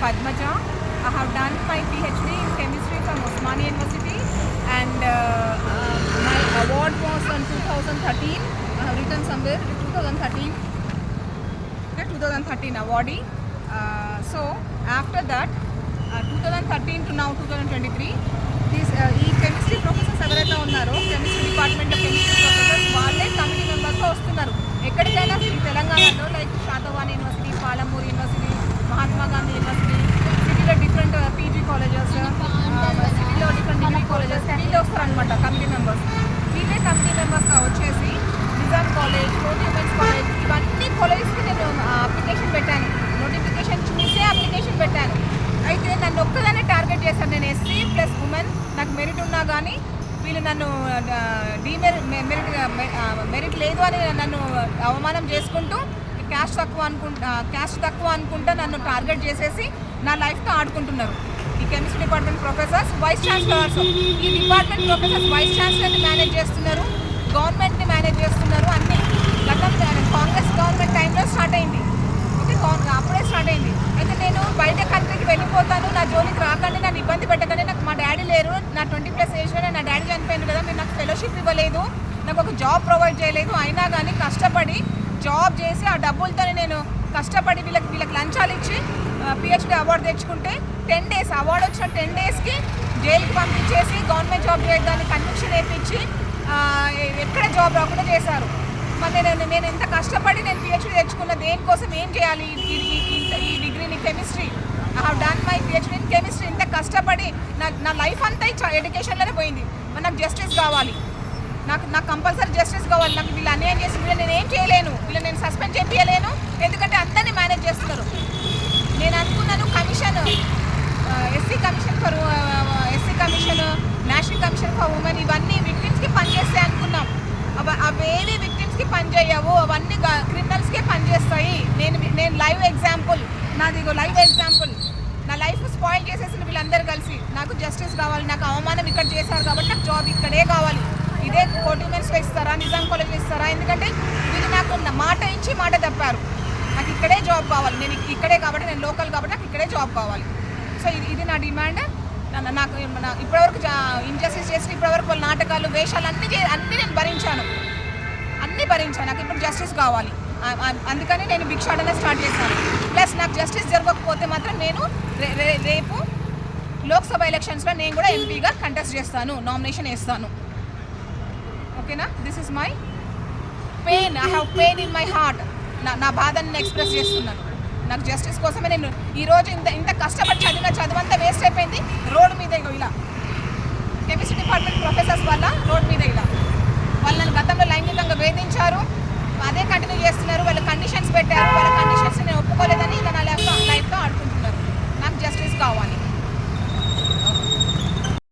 Padmaja. I have done my PhD in chemistry from Osmania University, and my award was in 2013. I have written somewhere 2013. Okay, 2013 awardee. So after that, 2013 to now 2023, ఈ chemistry professors ఎవరైతే ఉన్నారో chemistry డిపార్ట్మెంట్లో chemistry professors వాళ్ళే committee మెంబర్స్గా వస్తున్నారు. ఎక్కడికైనా తెలంగాణలో like Satavahana university, Palamuru university, Mahatma Gandhi university, సిటీలో different PG colleges, సిటీలో డిఫరెంట్ డిగ్రీ కాలేజెస్, వీళ్ళే వస్తారనమాట కమిటీ మెంబర్స్. వీళ్ళే కమిటీ మెంబర్స్గా వచ్చేసి నిజాం కాలేజ్, కోటి ఉమెన్స్ కాలేజ్, ఇవన్నీ కాలేజెస్కి నేను అప్లికేషన్ పెట్టాను. నోటిఫికేషన్ చూసే అప్లికేషన్ పెట్టాను. అయితే నన్ను ఒక్కదానే టార్గెట్ చేశాను. నేను ఎస్సీ ప్లస్ ఉమెన్, నాకు మెరిట్ ఉన్నా కానీ వీళ్ళు నన్ను మెరిట్ లేదు అని నన్ను అవమానం చేసుకుంటూ క్యాస్ట్ తక్కువ అనుకుంటా నన్ను టార్గెట్ చేసేసి నా లైఫ్తో ఆడుకుంటున్నారు. ఈ chemistry department professors, vice chancellors, ఈ డిపార్ట్మెంట్ ప్రొఫెసర్స్ వైస్ ఛాన్సలర్ని మేనేజ్ చేస్తున్నారు, గవర్నమెంట్ని మేనేజ్ చేస్తున్నారు. అన్నీ గతంలో కాంగ్రెస్ గవర్నమెంట్ టైంలో స్టార్ట్ అయింది. ఓకే, అప్పుడే స్టార్ట్ అయింది. అయితే నేను బయట కంట్రీకి వెళ్ళిపోతాను, నా జోలికి రాకండి, నన్ను ఇబ్బంది పెట్టకండి, నాకు మా డాడీ లేరు, నా 20+ ఏజ్లోనే నా డాడీ చనిపోయింది కదా, మీరు నాకు ఫెలోషిప్ ఇవ్వలేదు, నాకు ఒక జాబ్ ప్రొవైడ్ చేయలేదు, అయినా కానీ కష్టపడి జాబ్ చేసి ఆ డబ్బులతోనే నేను కష్టపడి వీళ్ళకి లంచాలు ఇచ్చి పిహెచ్డి అవార్డు తెచ్చుకుంటే 10 days అవార్డు వచ్చిన 10 daysకి జైలుకి పంపించేసి గవర్నమెంట్ జాబ్ చేయడానికి కన్విక్షన్ వేయించి ఎక్కడ జాబ్ రాకుండా చేశారు. మరి నేను ఎంత కష్టపడి నేను పిహెచ్డి తెచ్చుకున్న దేనికోసం, ఏం చేయాలి ఈ డిగ్రీని chemistry. I have done my PhD in chemistry. ఇంత కష్టపడి నా లైఫ్ అంతా ఎడ్యుకేషన్లోనే పోయింది. మరి నాకు జస్టిస్ కావాలి, నాకు కంపల్సరీ జస్టిస్ కావాలి. నాకు వీళ్ళు అన్యాయం చేసి నేను ఏం చేయలేను, వీళ్ళు నేను సస్పెండ్ చేయలేను, ఎందుకంటే అందరినీ మేనేజ్ చేస్తున్నారు. నేను అనుకున్నాను commission, SC commission, national commission for women, ఇవన్నీ విక్టిమ్స్కి పనిచేస్తాయి అనుకున్నాం. అవేవి విక్టిమ్స్కి పనిచేయవు, అవన్నీ క్రిమినల్స్కే పనిచేస్తాయి. నేను లైవ్ ఎగ్జాంపుల్, నాది లైవ్ ఎగ్జాంపుల్. నా లైఫ్ స్పాయిల్ చేసేసిన వీళ్ళందరూ కలిసి. నాకు జస్టిస్ కావాలి, నాకు అవమానం ఇక్కడ చేశారు కాబట్టి నాకు జాబ్ ఇక్కడే కావాలి. ఇదే కోటి ఉమెన్స్లో ఇస్తారా, నిజాం కాలేజ్లో ఇస్తారా? ఎందుకంటే వీళ్ళు నాకు మాట ఇచ్చి మాట తప్పారు. నాకు ఇక్కడే జాబ్ కావాలి, నేను ఇక్కడే కాబట్టి, నేను లోకల్ కాబట్టి నాకు ఇక్కడే జాబ్ కావాలి. సో ఇది నా డిమాండ్. నాకు ఇప్పటివరకు ఇంజస్టిస్ చేసి ఇప్పటివరకు వాళ్ళ నాటకాలు, వేషాలు అన్నీ నేను భరించాను. నాకు ఇప్పుడు జస్టిస్ కావాలి. అందుకని నేను భిక్షాటన స్టార్ట్ చేశాను. ప్లస్ నాకు జస్టిస్ జరగకపోతే మాత్రం నేను రేపు లోక్సభ ఎలక్షన్స్లో నేను కూడా ఎంపీగా కంటెస్ట్ చేస్తాను, నామినేషన్ వేస్తాను. ఓకేనా? This is my pain. I have pain in my heart. నా బాధని నేను ఎక్స్ప్రెస్ చేస్తున్నాను. నాకు జస్టిస్ కోసమే నేను ఈరోజు ఇంత కష్టపడి చదువంతా వేస్ట్ అయిపోయింది. రోడ్డు మీద ఇలా కెమిస్ట్రీ డిపార్ట్మెంట్ ప్రొఫెసర్స్ వల్ల రోడ్డు మీద ఇలా వాళ్ళు నన్ను గతంలో లైంగికంగా వేధించారు, అదే కంటిన్యూ చేస్తున్నారు. వాళ్ళు కండిషన్స్ పెట్టారు,